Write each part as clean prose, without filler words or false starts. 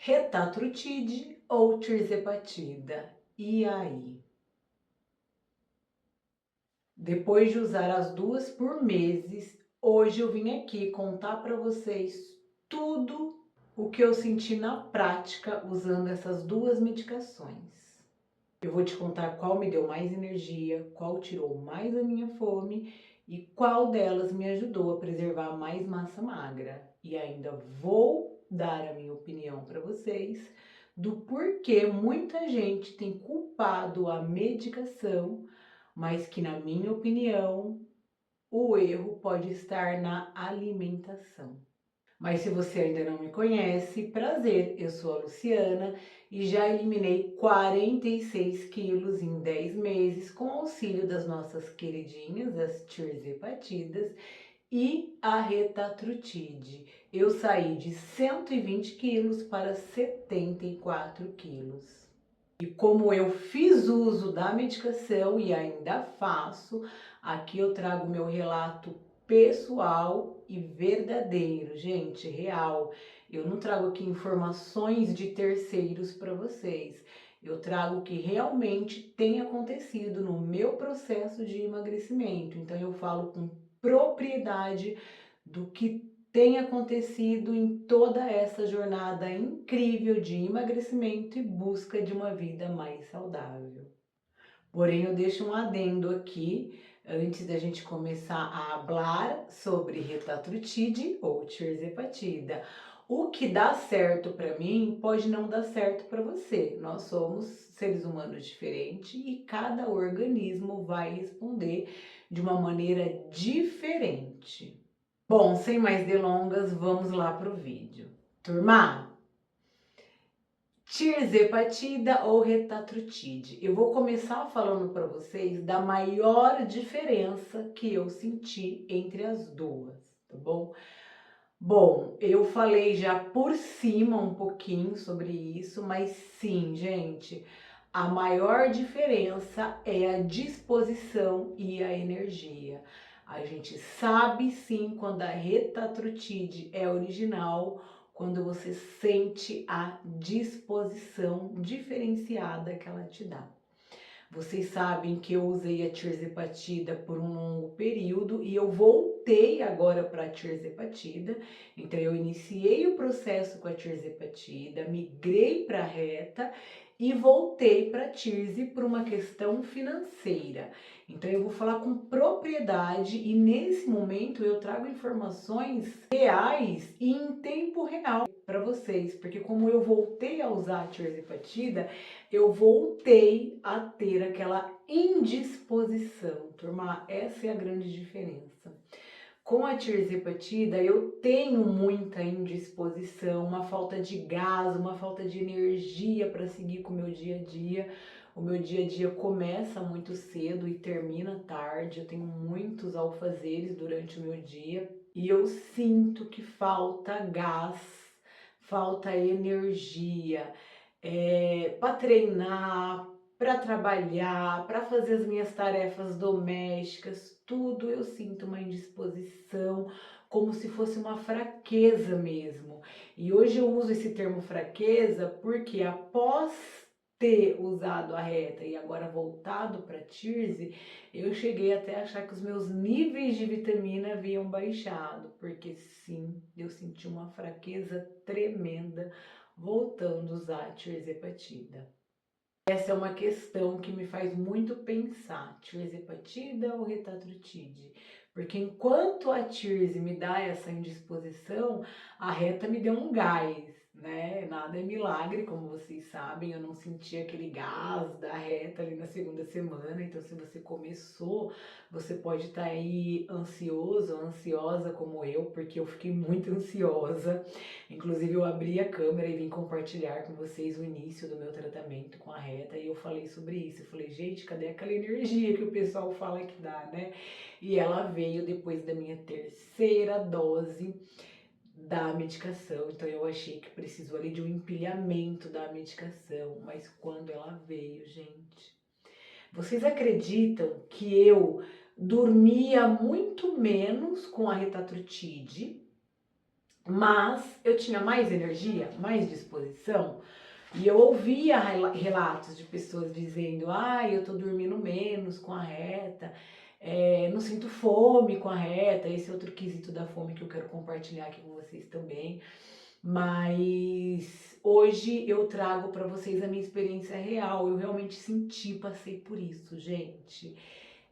Retatrutide ou tirzepatida? E aí? Depois de usar as duas por meses, hoje eu vim aqui contar para vocês tudo o que eu senti na prática usando essas duas medicações. Eu vou te contar qual me deu mais energia, qual tirou mais a minha fome e qual delas me ajudou a preservar mais massa magra. E ainda vou dar a minha opinião para vocês do porquê muita gente tem culpado a medicação, mas que, na minha opinião, o erro pode estar na alimentação. Mas se você ainda não me conhece, prazer, eu sou a Luciana e já eliminei 46 quilos em 10 meses com auxílio das nossas queridinhas, as tirzepatidas e a retatrutide. Eu saí de 120 quilos para 74 quilos. E como eu fiz uso da medicação e ainda faço, aqui eu trago meu relato pessoal e verdadeiro, gente, real. Eu não trago aqui informações de terceiros para vocês. Eu trago o que realmente tem acontecido no meu processo de emagrecimento. Então eu falo com propriedade do que tem acontecido em toda essa jornada incrível de emagrecimento e busca de uma vida mais saudável. Porém, eu deixo um adendo aqui, antes da gente começar a falar sobre retatrutide ou tirzepatida. O que dá certo para mim pode não dar certo para você. Nós somos seres humanos diferentes e cada organismo vai responder de uma maneira diferente. Bom, sem mais delongas, vamos lá pro vídeo. Turma, tirzepatida ou retatrutide? Eu vou começar falando para vocês da maior diferença que eu senti entre as duas, tá bom? Bom, eu falei já por cima um pouquinho sobre isso, mas sim, gente, a maior diferença é a disposição e a energia. A gente sabe sim quando a retatrutide é original, quando você sente a disposição diferenciada que ela te dá. Vocês sabem que eu usei a tirzepatida por um longo período e eu voltei agora para a tirzepatida. Então eu iniciei o processo com a tirzepatida, migrei para a reta e voltei para a tirze por uma questão financeira. Então eu vou falar com propriedade e nesse momento eu trago informações reais e em tempo real para vocês, porque como eu voltei a usar a tirzepatida, eu voltei a ter aquela indisposição, turma, essa é a grande diferença. Com a tirzepatida eu tenho muita indisposição, uma falta de gás, uma falta de energia para seguir com o meu dia a dia. O meu dia a dia começa muito cedo e termina tarde, eu tenho muitos afazeres durante o meu dia e eu sinto que falta gás, falta energia para treinar, para trabalhar, para fazer as minhas tarefas domésticas, tudo eu sinto uma indisposição, como se fosse uma fraqueza mesmo. E hoje eu uso esse termo fraqueza porque após ter usado a reta e agora voltado para a tirze, eu cheguei até a achar que os meus níveis de vitamina haviam baixado, porque sim, eu senti uma fraqueza tremenda voltando a usar a tirzepatida. Essa é uma questão que me faz muito pensar, tirzepatida ou retatrutide? Porque enquanto a tirze me dá essa indisposição, a reta me deu um gás, né? Nada é milagre, como vocês sabem, eu não senti aquele gás da reta ali na segunda semana, então se você começou, você pode estar aí ansioso, ansiosa como eu, porque eu fiquei muito ansiosa. Inclusive eu abri a câmera e vim compartilhar com vocês o início do meu tratamento com a reta e eu falei sobre isso. Eu falei, gente, cadê aquela energia que o pessoal fala que dá, né? E ela veio depois da minha terceira dose da medicação, então eu achei que precisou ali de um empilhamento da medicação, mas quando ela veio, gente, vocês acreditam que eu dormia muito menos com a retatrutide? Mas eu tinha mais energia, mais disposição, e eu ouvia relatos de pessoas dizendo: ah, eu tô dormindo menos com a reta, não sinto fome com a reta. Esse é outro quesito da fome que eu quero compartilhar aqui com vocês também. Mas hoje eu trago para vocês a minha experiência real. Eu realmente senti, passei por isso, gente.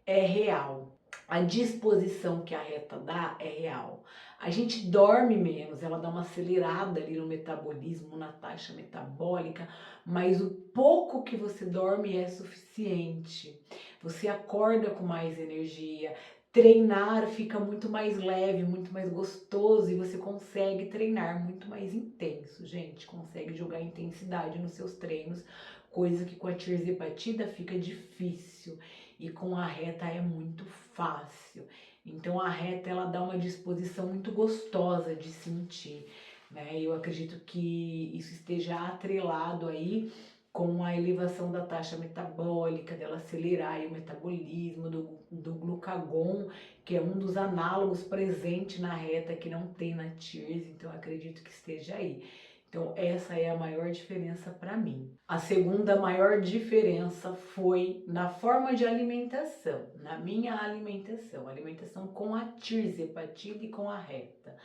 É real. A disposição que a reta dá é real. A gente dorme menos, ela dá uma acelerada ali no metabolismo, na taxa metabólica, mas o pouco que você dorme é suficiente. Você acorda com mais energia, treinar fica muito mais leve, muito mais gostoso e você consegue treinar muito mais intenso, gente. Consegue jogar intensidade nos seus treinos, coisa que com a tirzepatida fica difícil e com a reta é muito fácil. Então a reta ela dá uma disposição muito gostosa de sentir, né? Eu acredito que isso esteja atrelado aí com a elevação da taxa metabólica, dela acelerar o metabolismo do glucagon, que é um dos análogos presente na reta que não tem na TIRS, então acredito que esteja aí. Então essa é a maior diferença para mim. A segunda maior diferença foi na forma de alimentação, na minha alimentação, alimentação com a tirzepatida e com a reta.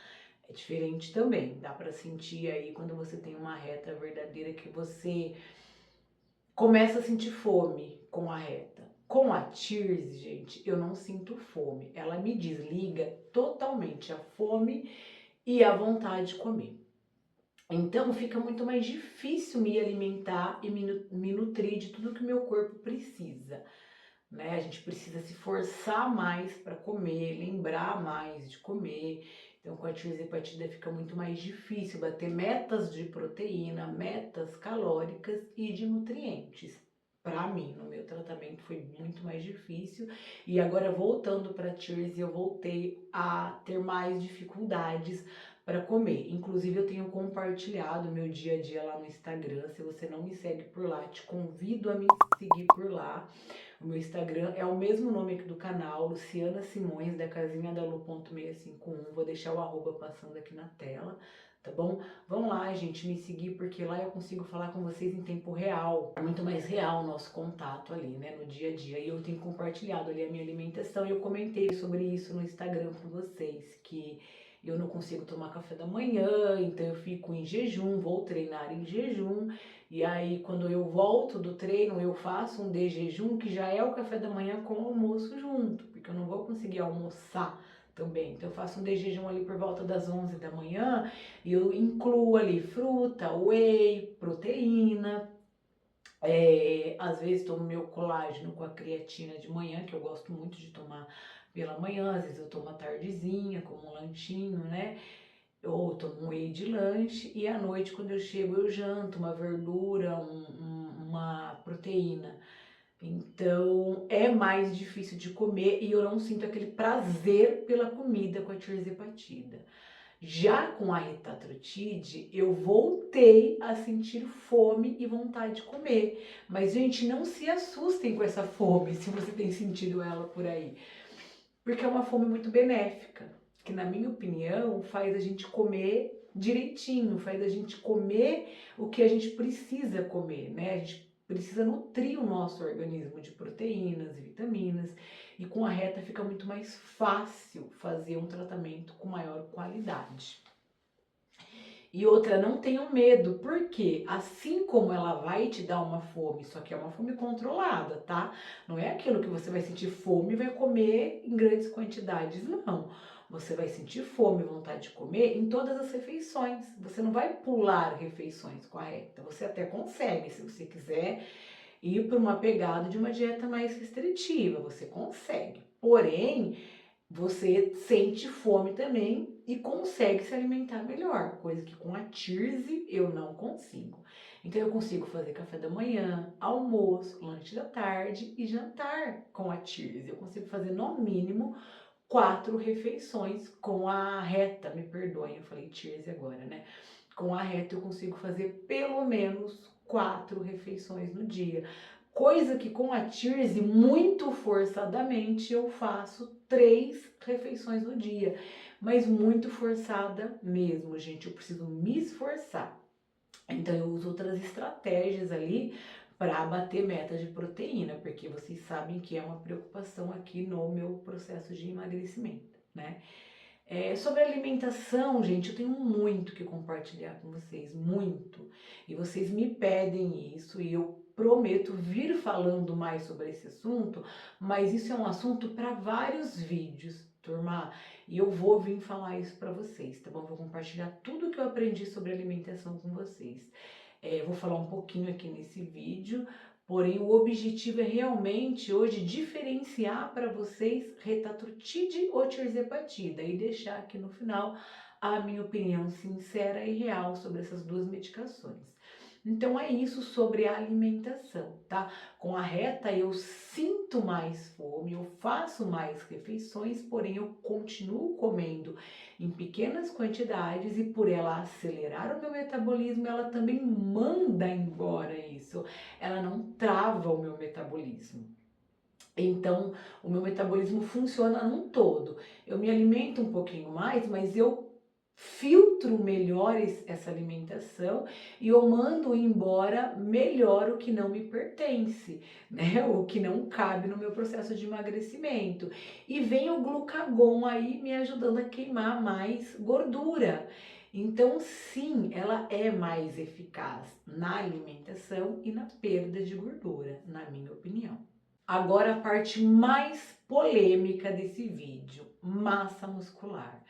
É diferente também, dá para sentir aí quando você tem uma reta verdadeira que você começa a sentir fome com a reta. Com a TIRS, gente, eu não sinto fome. Ela me desliga totalmente a fome e a vontade de comer. Então fica muito mais difícil me alimentar e me nutrir de tudo que o meu corpo precisa, né? A gente precisa se forçar mais para comer, lembrar mais de comer. Então com a tirzepatida fica muito mais difícil bater metas de proteína, metas calóricas e de nutrientes. Para mim, no meu tratamento foi muito mais difícil e agora voltando para a TIRS eu voltei a ter mais dificuldades para comer. Inclusive eu tenho compartilhado meu dia a dia lá no Instagram. Se você não me segue por lá, te convido a me seguir por lá. O meu Instagram é o mesmo nome aqui do canal, Luciana Simões, da casinha da Lu.651. Vou deixar o arroba passando aqui na tela, tá bom? Vão lá, gente, me seguir, porque lá eu consigo falar com vocês em tempo real. É muito mais real o nosso contato ali, né, no dia a dia. E eu tenho compartilhado ali a minha alimentação e eu comentei sobre isso no Instagram com vocês, que eu não consigo tomar café da manhã, então eu fico em jejum, vou treinar em jejum. E aí, quando eu volto do treino, eu faço um de jejum, que já é o café da manhã com o almoço junto, porque eu não vou conseguir almoçar também. Então, eu faço um de jejum ali por volta das 11 da manhã e eu incluo ali fruta, whey, proteína. Às vezes tomo meu colágeno com a creatina de manhã, que eu gosto muito de tomar pela manhã. Às vezes eu tomo à tardezinha, como um lanchinho, né? Ou tomo um whey de lanche e à noite, quando eu chego, eu janto uma verdura, uma proteína. Então é mais difícil de comer e eu não sinto aquele prazer pela comida com a tirzepatida. Já com a retatrutide, eu voltei a sentir fome e vontade de comer. Mas, gente, não se assustem com essa fome, se você tem sentido ela por aí. Porque é uma fome muito benéfica, que na minha opinião faz a gente comer direitinho, faz a gente comer o que a gente precisa comer, né? A gente precisa nutrir o nosso organismo de proteínas e vitaminas, e com a reta fica muito mais fácil fazer um tratamento com maior qualidade. E outra, não tenham medo, porque assim como ela vai te dar uma fome, só que é uma fome controlada, tá? Não é aquilo que você vai sentir fome e vai comer em grandes quantidades, não. Você vai sentir fome, vontade de comer em todas as refeições. Você não vai pular refeições com a reta. Você até consegue, se você quiser ir para uma pegada de uma dieta mais restritiva, você consegue. Porém, você sente fome também e consegue se alimentar melhor, coisa que com a TIRSE eu não consigo. Então eu consigo fazer café da manhã, almoço, lanche da tarde e jantar com a TIRSE. Eu consigo fazer no mínimo 4 refeições com a reta, me perdoem, eu falei TIRSE agora, né? Com a reta eu consigo fazer pelo menos 4 refeições no dia. Coisa que com a TIRSE, muito forçadamente, eu faço 3 refeições no dia, mas muito forçada mesmo, gente. Eu preciso me esforçar. Então eu uso outras estratégias ali para bater meta de proteína, porque vocês sabem que é uma preocupação aqui no meu processo de emagrecimento, né? Sobre alimentação, gente, eu tenho muito que compartilhar com vocês, muito. E vocês me pedem isso e eu prometo vir falando mais sobre esse assunto, mas isso é um assunto para vários vídeos, turma. E eu vou vir falar isso para vocês, tá bom? Vou compartilhar tudo que eu aprendi sobre alimentação com vocês. Vou falar um pouquinho aqui nesse vídeo, porém o objetivo é realmente hoje diferenciar para vocês retatrutide ou tirzepatida e deixar aqui no final a minha opinião sincera e real sobre essas duas medicações. Então é isso sobre a alimentação, tá? Com a reta eu sinto mais fome, eu faço mais refeições, porém eu continuo comendo em pequenas quantidades e por ela acelerar o meu metabolismo, ela também manda embora isso. Ela não trava o meu metabolismo. Então, o meu metabolismo funciona num todo. Eu me alimento um pouquinho mais, mas eu filtro melhor essa alimentação e eu mando embora melhor o que não me pertence, né? O que não cabe no meu processo de emagrecimento. E vem o glucagon aí me ajudando a queimar mais gordura. Então, sim, ela é mais eficaz na alimentação e na perda de gordura, na minha opinião. Agora a parte mais polêmica desse vídeo, massa muscular.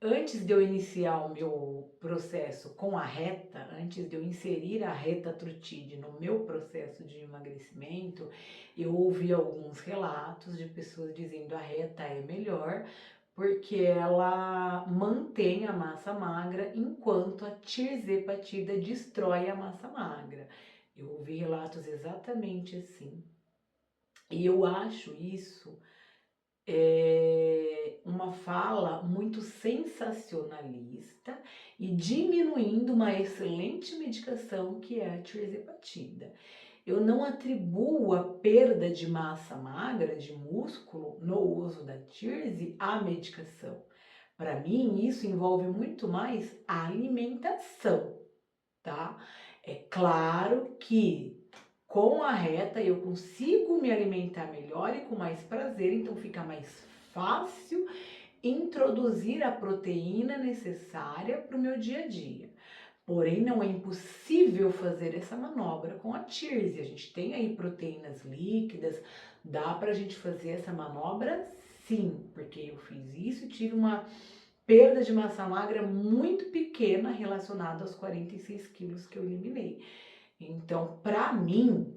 Antes de eu iniciar o meu processo com a reta, antes de eu inserir a retatrutide no meu processo de emagrecimento, eu ouvi alguns relatos de pessoas dizendo a reta é melhor porque ela mantém a massa magra enquanto a tirzepatida destrói a massa magra. Eu ouvi relatos exatamente assim. E eu acho isso uma fala muito sensacionalista e diminuindo uma excelente medicação que é a tirzepatida. Eu não atribuo a perda de massa magra, de músculo, no uso da tirze à medicação. Para mim, isso envolve muito mais a alimentação, tá? É claro que com a reta eu consigo me alimentar melhor e com mais prazer, então fica mais fácil introduzir a proteína necessária para o meu dia a dia. Porém, não é impossível fazer essa manobra com a tirze. A gente tem aí proteínas líquidas, dá para a gente fazer essa manobra sim, porque eu fiz isso e tive uma perda de massa magra muito pequena relacionada aos 46 quilos que eu eliminei. Então, para mim,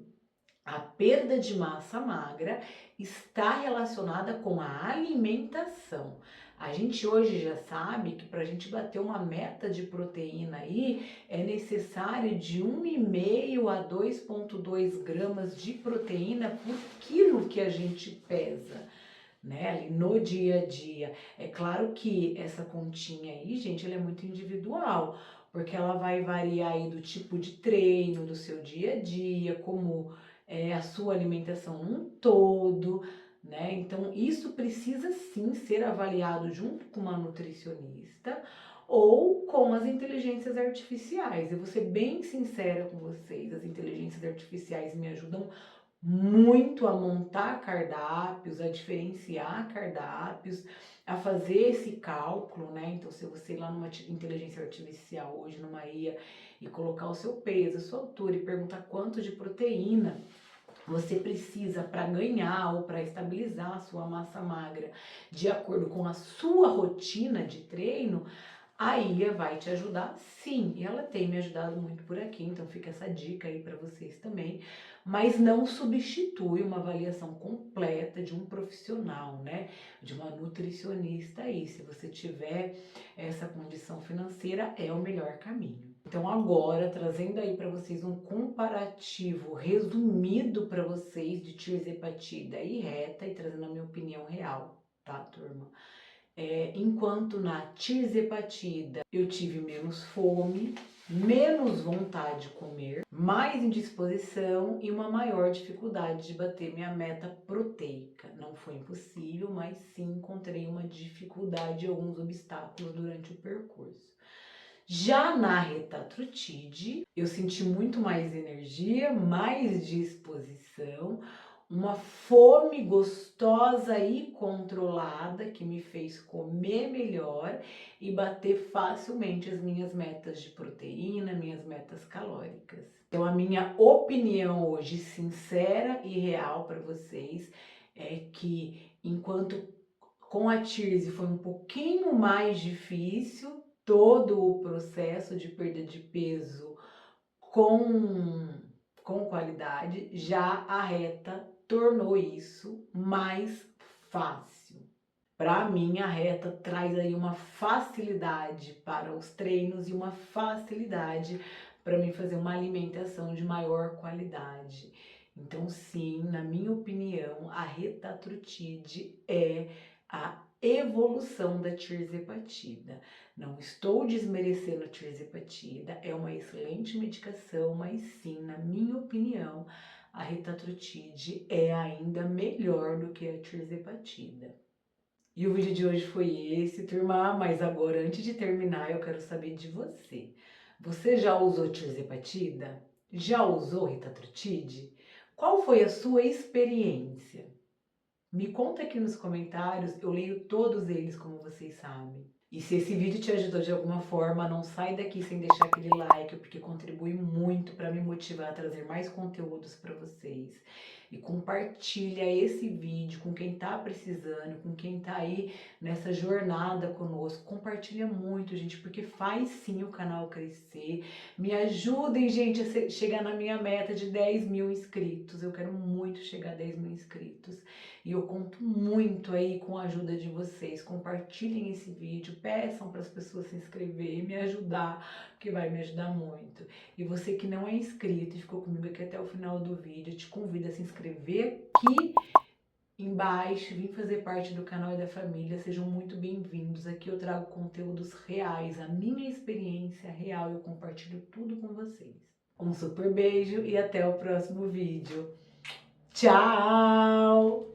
a perda de massa magra está relacionada com a alimentação. A gente hoje já sabe que para a gente bater uma meta de proteína aí, é necessário de 1,5 a 2,2 gramas de proteína por quilo que a gente pesa, né, ali no dia a dia. É claro que essa continha aí, gente, ela é muito individual, porque ela vai variar aí do tipo de treino, do seu dia a dia, como é a sua alimentação num todo, né? Então, isso precisa sim ser avaliado junto com uma nutricionista ou com as inteligências artificiais. Eu vou ser bem sincera com vocês, as inteligências artificiais me ajudam muito a montar cardápios, a diferenciar cardápios, a fazer esse cálculo, né? Então, se você ir lá numa inteligência artificial hoje, numa IA, e colocar o seu peso, a sua altura e perguntar quanto de proteína você precisa para ganhar ou para estabilizar a sua massa magra de acordo com a sua rotina de treino, a IA vai te ajudar sim, e ela tem me ajudado muito por aqui, então fica essa dica aí para vocês também, mas não substitui uma avaliação completa de um profissional, né, de uma nutricionista aí, se você tiver essa condição financeira é o melhor caminho. Então agora, trazendo aí para vocês um comparativo resumido para vocês de tirzepatida e reta e trazendo a minha opinião real, tá, turma? Enquanto na tirzepatida eu tive menos fome, menos vontade de comer, mais indisposição e uma maior dificuldade de bater minha meta proteica. Não foi impossível, mas sim encontrei uma dificuldade e alguns obstáculos durante o percurso. Já na retatrutide, eu senti muito mais energia, mais disposição, uma fome gostosa e controlada que me fez comer melhor e bater facilmente as minhas metas de proteína, minhas metas calóricas. Então, a minha opinião hoje, sincera e real para vocês, é que enquanto com a Tirze foi um pouquinho mais difícil, todo o processo de perda de peso com, com qualidade, já a reta tornou isso mais fácil. Para mim, a reta traz aí uma facilidade para os treinos e uma facilidade para mim fazer uma alimentação de maior qualidade. Então, sim, na minha opinião, a retatrutide é a evolução da tirzepatida. Não estou desmerecendo a tirzepatida, é uma excelente medicação, mas sim, na minha opinião, a retatrutide é ainda melhor do que a tirzepatida. E o vídeo de hoje foi esse, turma, mas agora, antes de terminar, eu quero saber de você. Você já usou tirzepatida? Já usou retatrutide? Qual foi a sua experiência? Me conta aqui nos comentários, eu leio todos eles, como vocês sabem. E se esse vídeo te ajudou de alguma forma, não sai daqui sem deixar aquele like, porque contribui muito para me motivar a trazer mais conteúdos para vocês. E compartilha esse vídeo com quem está precisando, com quem está aí nessa jornada conosco. Compartilha muito, gente, porque faz sim o canal crescer. Me ajudem, gente, a chegar na minha meta de 10 mil inscritos. Eu quero muito chegar a 10 mil inscritos. E eu conto muito aí com a ajuda de vocês. Compartilhem esse vídeo, peçam para as pessoas se inscreverem e me ajudar, porque vai me ajudar muito. E você que não é inscrito e ficou comigo aqui até o final do vídeo, eu te convido a se inscrever aqui embaixo, vir fazer parte do canal e da família. Sejam muito bem-vindos. Aqui eu trago conteúdos reais, a minha experiência real, eu compartilho tudo com vocês. Um super beijo e até o próximo vídeo. Tchau!